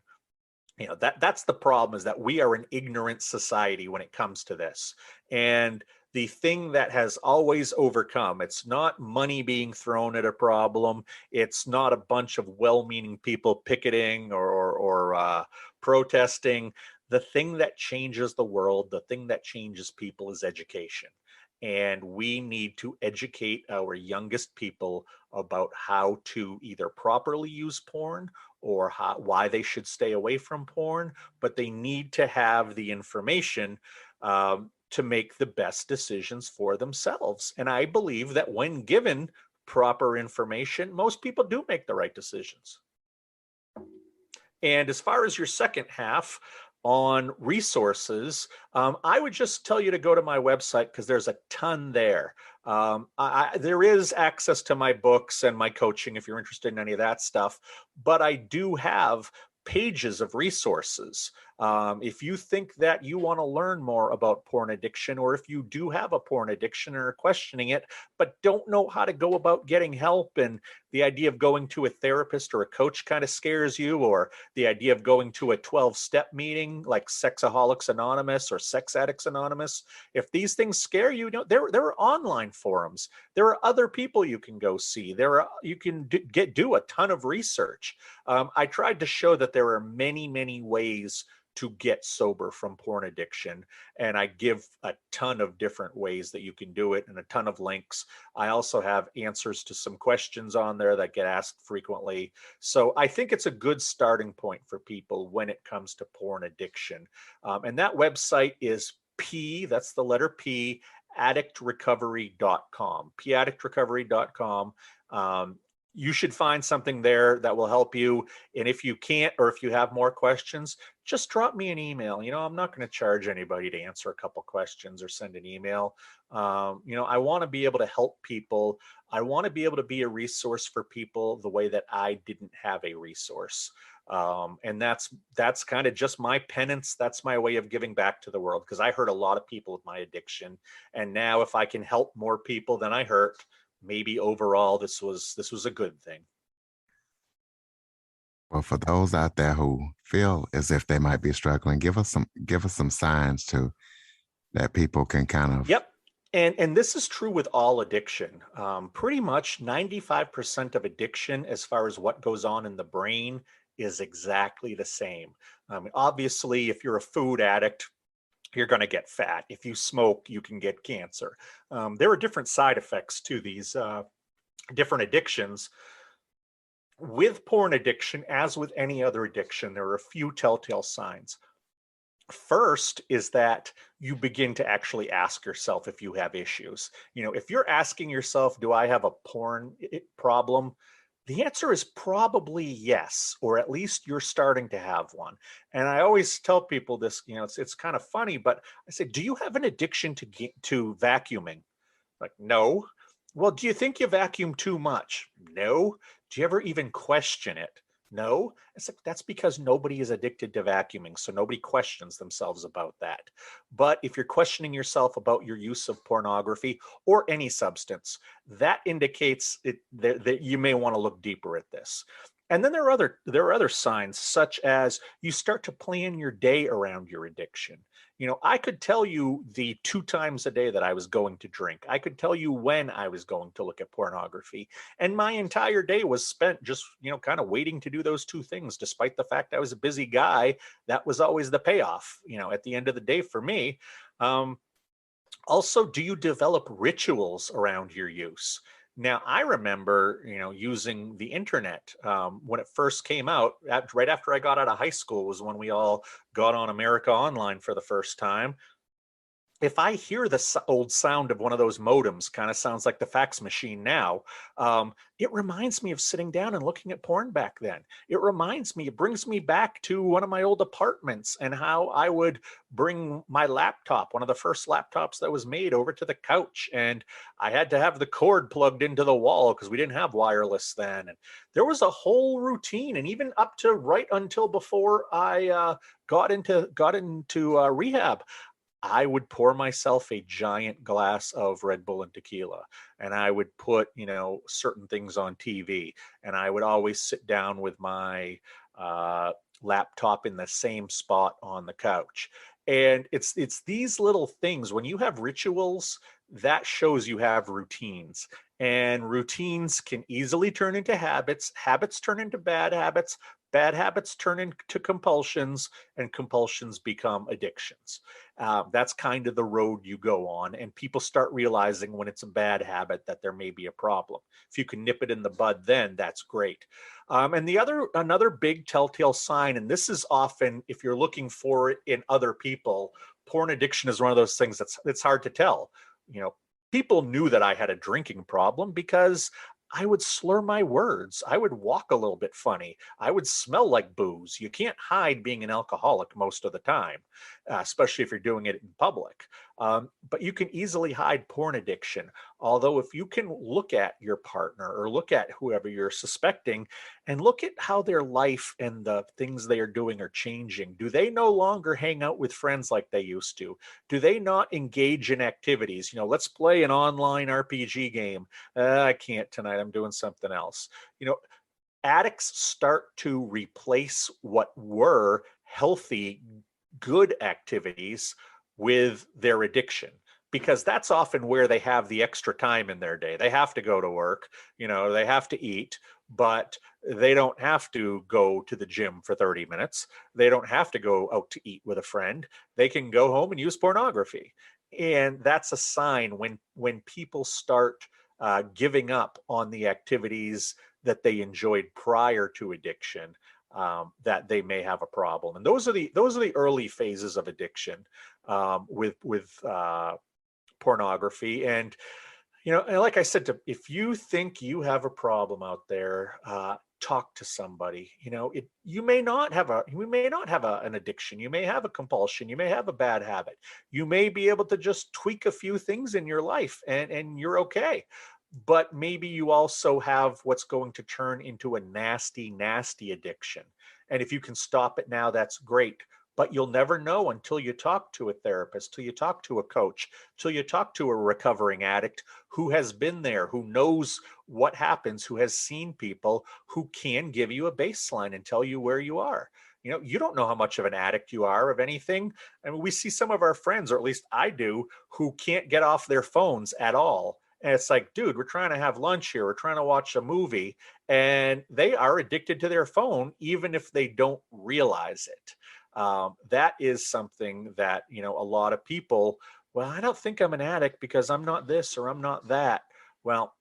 That's the problem, is that we are an ignorant society when it comes to this. And the thing that has always overcome, it's not money being thrown at a problem. It's not a bunch of well-meaning people picketing or protesting. The thing that changes the world, the thing that changes people, is education. And we need to educate our youngest people about how to either properly use porn or why they should stay away from porn, but they need to have the information to make the best decisions for themselves. And I believe that when given proper information, most people do make the right decisions. And as far as your second half on resources, I would just tell you to go to my website because there's a ton there. There is access to my books and my coaching if you're interested in any of that stuff, but I do have pages of resources. If you think that you want to learn more about porn addiction, or if you do have a porn addiction and are questioning it, but don't know how to go about getting help, and the idea of going to a therapist or a coach kind of scares you, or the idea of going to a 12-step meeting like Sexaholics Anonymous or Sex Addicts Anonymous, if these things scare you, there are online forums. There are other people you can go see. You can do a ton of research. I tried to show that there are many, many ways to get sober from porn addiction. And I give a ton of different ways that you can do it and a ton of links. I also have answers to some questions on there that get asked frequently. So I think it's a good starting point for people when it comes to porn addiction. And that website is that's the letter P, addictrecovery.com, paddictrecovery.com. You should find something there that will help you. And if you can't, or if you have more questions, just drop me an email. I'm not going to charge anybody to answer a couple questions or send an email. I want to be able to help people. I want to be able to be a resource for people the way that I didn't have a resource. And that's kind of just my penance. That's my way of giving back to the world, because I hurt a lot of people with my addiction. And now if I can help more people than I hurt, maybe overall this was a good thing. Well, for those out there who feel as if they might be struggling, give us some signs too that people can kind of. Yep. And this is true with all addiction. Pretty much 95% of addiction, as far as what goes on in the brain, is exactly the same. Obviously, if you're a food addict, you're going to get fat. If you smoke, you can get cancer. There are different side effects to these different addictions. With porn addiction, as with any other addiction, there are a few telltale signs. First is that you begin to actually ask yourself if you have issues. If you're asking yourself, do I have a porn problem? The answer is probably yes, or at least you're starting to have one. And I always tell people this, it's kind of funny, but I say, do you have an addiction to vacuuming? Like, no. Well, do you think you vacuum too much? No. Do you ever even question it? No. It's like, that's because nobody is addicted to vacuuming, so nobody questions themselves about that. But if you're questioning yourself about your use of pornography or any substance, that indicates that you may want to look deeper at this. And then there are other signs, such as you start to plan your day around your addiction. I could tell you the 2 times a day that I was going to drink. I could tell you when I was going to look at pornography. And my entire day was spent just, kind of waiting to do those 2 things, despite the fact I was a busy guy. That was always the payoff, at the end of the day for me. Also, do you develop rituals around your use? Now, I remember, using the internet when it first came out. Right after I got out of high school was when we all got on America Online for the first time. If I hear the old sound of one of those modems, kind of sounds like the fax machine now, it reminds me of sitting down and looking at porn back then. It brings me back to one of my old apartments and how I would bring my laptop, one of the first laptops that was made, over to the couch. And I had to have the cord plugged into the wall because we didn't have wireless then. And there was a whole routine. And even up to right until before I got into rehab, I would pour myself a giant glass of Red Bull and tequila, and I would put, certain things on TV, and I would always sit down with my laptop in the same spot on the couch. And it's these little things. When you have rituals, that shows you have routines, and routines can easily turn into habits. Habits turn into bad habits. Bad habits turn into compulsions, and compulsions become addictions. That's kind of the road you go on, and people start realizing when it's a bad habit that there may be a problem. If you can nip it in the bud, then that's great. And another big telltale sign, and this is often if you're looking for it in other people, porn addiction is one of those things that's hard to tell. People knew that I had a drinking problem because I would slur my words. I would walk a little bit funny. I would smell like booze. You can't hide being an alcoholic most of the time, especially if you're doing it in public. But you can easily hide porn addiction. Although, if you can look at your partner or look at whoever you're suspecting and look at how their life and the things they are doing are changing, do they no longer hang out with friends like they used to? Do they not engage in activities? Let's play an online RPG game. I can't tonight. I'm doing something else. You know, Addicts start to replace what were healthy, good activities with their addiction, because that's often where they have the extra time in their day. They have to go to work, they have to eat, but they don't have to go to the gym for 30 minutes. They don't have to go out to eat with a friend. They can go home and use pornography. And that's a sign when people start giving up on the activities that they enjoyed prior to addiction, that they may have a problem. And those are the early phases of addiction, with pornography. And and like I said, if you think you have a problem out there, talk to somebody. You may not have an addiction. You may have a compulsion. You may have a bad habit. You may be able to just tweak a few things in your life, and you're okay. But maybe you also have what's going to turn into a nasty, nasty addiction. And if you can stop it now, that's great. But you'll never know until you talk to a therapist, till you talk to a coach, till you talk to a recovering addict who has been there, who knows what happens, who has seen people, who can give you a baseline and tell you where you are. You don't know how much of an addict you are of anything. I mean, we see some of our friends, or at least I do, who can't get off their phones at all. And it's like, dude, we're trying to have lunch here. We're trying to watch a movie. And they are addicted to their phone, even if they don't realize it. That is something that, a lot of people, well, I don't think I'm an addict because I'm not this or I'm not that. Well,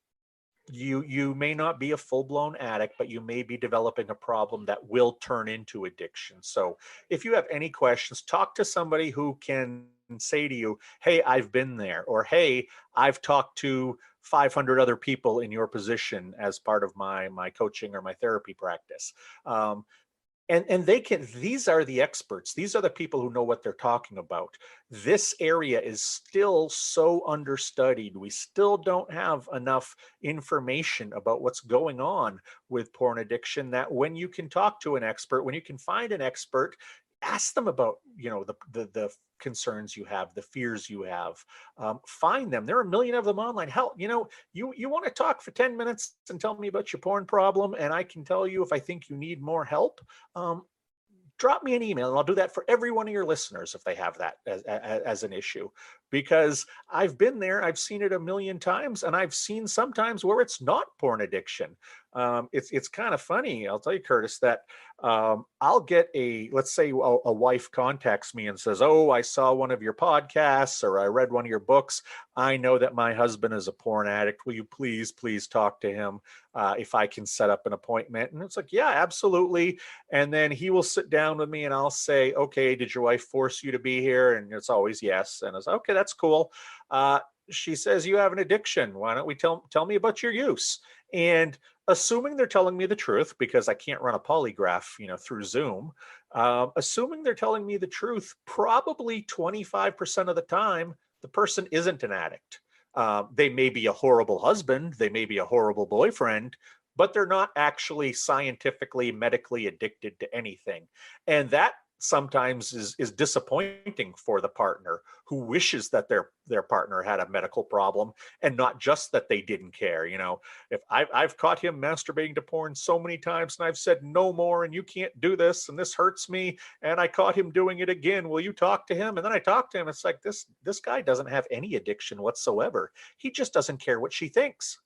you may not be a full-blown addict, but you may be developing a problem that will turn into addiction. So if you have any questions, talk to somebody who can say to you, hey, I've been there, or hey, I've talked to 500 other people in your position as part of my coaching or my therapy practice. And these are the experts. These are the people who know what they're talking about. This area is still so understudied. We still don't have enough information about what's going on with porn addiction, that when you can talk to an expert, when you can find an expert, ask them about, the concerns you have, the fears you have. Find them. There are a million of them online. Hell, you want to talk for 10 minutes and tell me about your porn problem, and I can tell you if I think you need more help. Drop me an email, and I'll do that for every one of your listeners if they have that as an issue, because I've been there. I've seen it a million times, and I've seen sometimes where it's not porn addiction. It's kind of funny. I'll tell you, Curtis, that I'll get let's say a wife contacts me and says, oh, I saw one of your podcasts or I read one of your books. I know that my husband is a porn addict. Will you please talk to him if I can set up an appointment? And it's like, yeah, absolutely. And then he will sit down with me and I'll say, okay, did your wife force you to be here? And it's always yes. And it's okay, that's cool. She says, you have an addiction. Why don't we tell me about your use? And assuming they're telling me the truth, because I can't run a polygraph, through Zoom, assuming they're telling me the truth, probably 25% of the time, the person isn't an addict. They may be a horrible husband, they may be a horrible boyfriend, but they're not actually scientifically, medically addicted to anything. And that sometimes is disappointing for the partner, who wishes that their partner had a medical problem and not just that they didn't care. If I've caught him masturbating to porn so many times and I've said no more and you can't do this and this hurts me, and I caught him doing it again, will you talk to him? And then I talk to him, it's like, this guy doesn't have any addiction whatsoever. He just doesn't care what she thinks.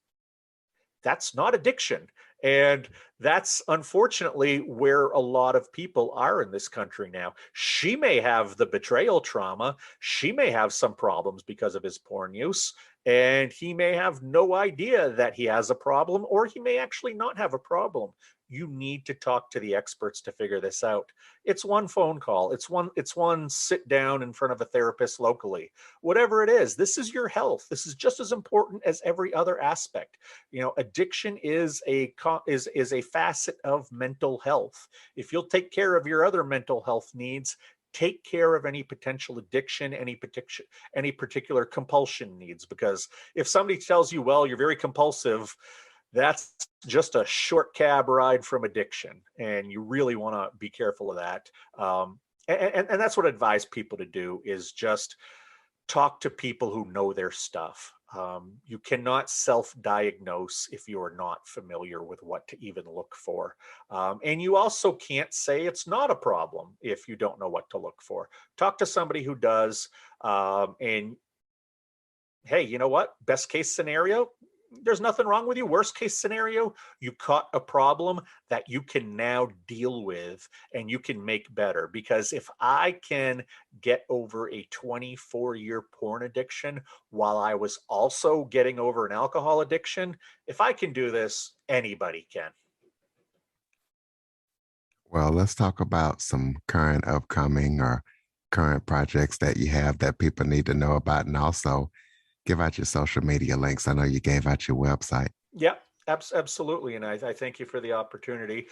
That's not addiction. And that's unfortunately where a lot of people are in this country now. She may have the betrayal trauma. She may have some problems because of his porn use. And he may have no idea that he has a problem, or he may actually not have a problem. You need to talk to the experts to figure this out. It's one phone call. It's one sit down in front of a therapist locally. Whatever it is, this is your health. This is just as important as every other aspect. Addiction is a facet of mental health. If you'll take care of your other mental health needs, take care of any potential addiction, any particular compulsion needs. Because if somebody tells you, well, you're very compulsive, that's just a short cab ride from addiction, and you really want to be careful of that. And that's what I advise people to do, is just talk to people who know their stuff. You cannot self-diagnose if you are not familiar with what to even look for. And you also can't say it's not a problem if you don't know what to look for. Talk to somebody who does. And hey, you know what? Best case scenario, there's nothing wrong with you. Worst case scenario, you caught a problem that you can now deal with and you can make better. Because if I can get over a 24-year porn addiction while I was also getting over an alcohol addiction, if I can do this, anybody can. Well, let's talk about some current upcoming or current projects that you have that people need to know about, and also give out your social media links. I know you gave out your website. Yeah, absolutely. And I thank you for the opportunity.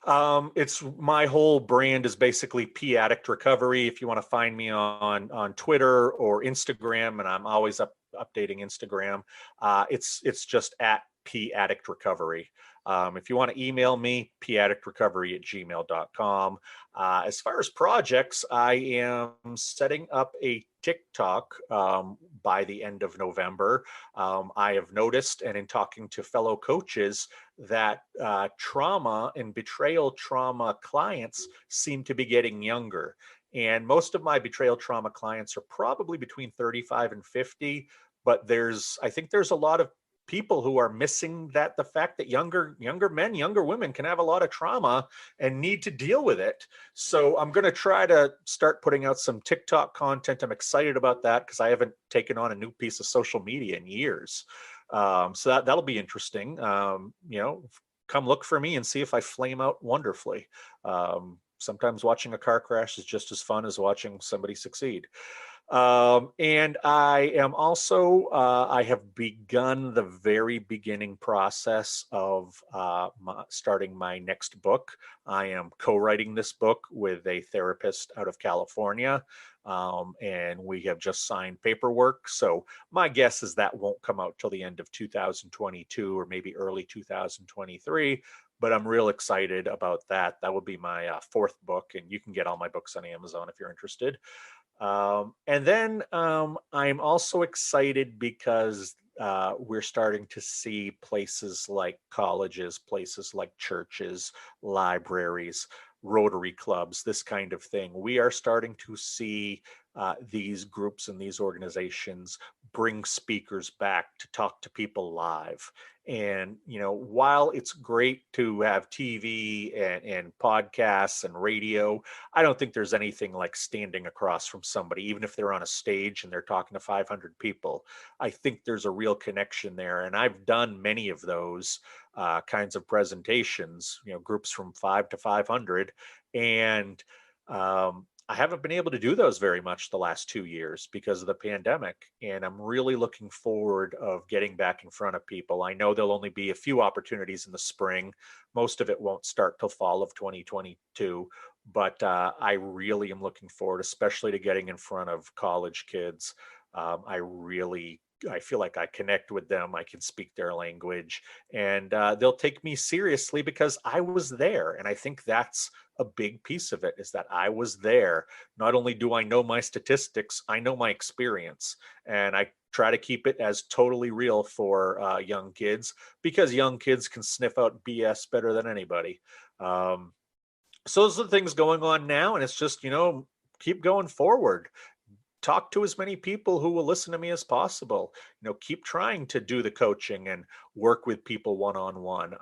It's my whole brand is basically P Addict Recovery. If you want to find me on Twitter or Instagram, and I'm always updating Instagram, it's just at P Addict Recovery. If you want to email me, paddictrecovery@gmail.com. As far as projects, I am setting up a TikTok by the end of November. I have noticed, and in talking to fellow coaches, that trauma and betrayal trauma clients seem to be getting younger. And most of my betrayal trauma clients are probably between 35 and 50. But I think there's a lot of people who are missing the fact that younger men, younger women can have a lot of trauma and need to deal with it. So I'm going to try to start putting out some TikTok content. I'm excited about that because I haven't taken on a new piece of social media in years. So that'll be interesting. Come look for me and see if I flame out wonderfully. Sometimes watching a car crash is just as fun as watching somebody succeed. And I am also, I have begun the very beginning process of starting my next book. I am co-writing this book with a therapist out of California. And we have just signed paperwork. So my guess is that won't come out till the end of 2022 or maybe early 2023. But I'm real excited about that. That will be my fourth book, and you can get all my books on Amazon if you're interested. And then I'm also excited because we're starting to see places like colleges, places like churches, libraries, Rotary clubs, this kind of thing. We are starting to see these groups and these organizations bring speakers back to talk to people live. And, while it's great to have TV and podcasts and radio, I don't think there's anything like standing across from somebody, even if they're on a stage and they're talking to 500 people. I think there's a real connection there. And I've done many of those kinds of presentations, groups from 5 to 500. And I haven't been able to do those very much the last 2 years because of the pandemic. And I'm really looking forward of getting back in front of people. I know there'll only be a few opportunities in the spring. Most of it won't start till fall of 2022. But I really am looking forward, especially to getting in front of college kids. I feel like I connect with them. I can speak their language, and they'll take me seriously because I was there. And I think that's a big piece of it, is that I was there. Not only do I know my statistics, I know my experience, and I try to keep it as totally real for young kids, because young kids can sniff out BS better than anybody. So those are the things going on now, and it's just, keep going forward. Talk to as many people who will listen to me as possible. Keep trying to do the coaching and work with people one on one.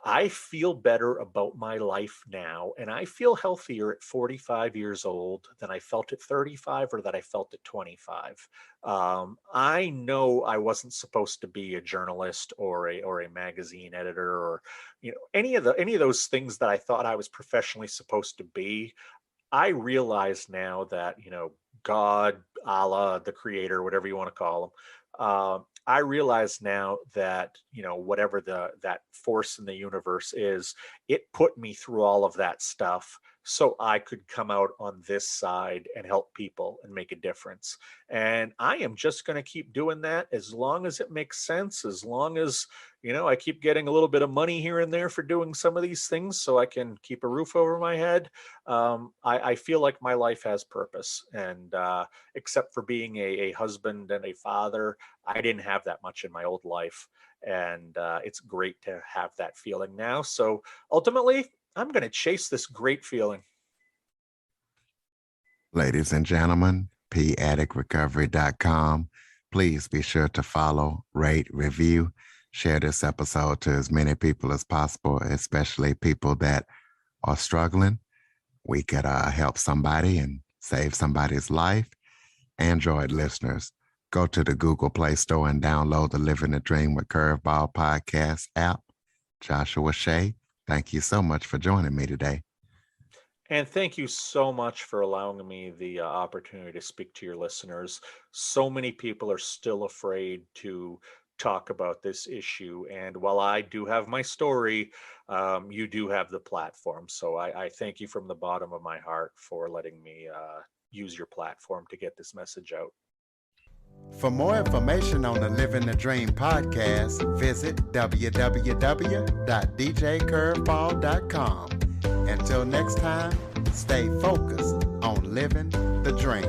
I feel better about my life now, and I feel healthier at 45 years old than I felt at 35 or that I felt at 25. I know I wasn't supposed to be a journalist or a magazine editor, or any of those things that I thought I was professionally supposed to be. I realize now that, God, Allah, the creator, whatever you want to call him, I realize now that, whatever that force in the universe is, it put me through all of that stuff so I could come out on this side and help people and make a difference. And I am just going to keep doing that as long as it makes sense, as long as, I keep getting a little bit of money here and there for doing some of these things so I can keep a roof over my head. I feel like my life has purpose. And except for being a husband and a father, I didn't have that much in my old life. And it's great to have that feeling now. So ultimately, I'm going to chase this great feeling. Ladies and gentlemen, paddictrecovery.com. Please be sure to follow, rate, review, share this episode to as many people as possible, especially people that are struggling. We could help somebody and save somebody's life. Android listeners, go to the Google Play Store and download the Living the Dream with Curveball podcast app. Joshua Shea, thank you so much for joining me today. And thank you so much for allowing me the opportunity to speak to your listeners. So many people are still afraid to talk about this issue. And while I do have my story, you do have the platform. So I thank you from the bottom of my heart for letting me use your platform to get this message out. For more information on the Living the Dream podcast, visit www.djcurveball.com. Until next time, stay focused on living the dream.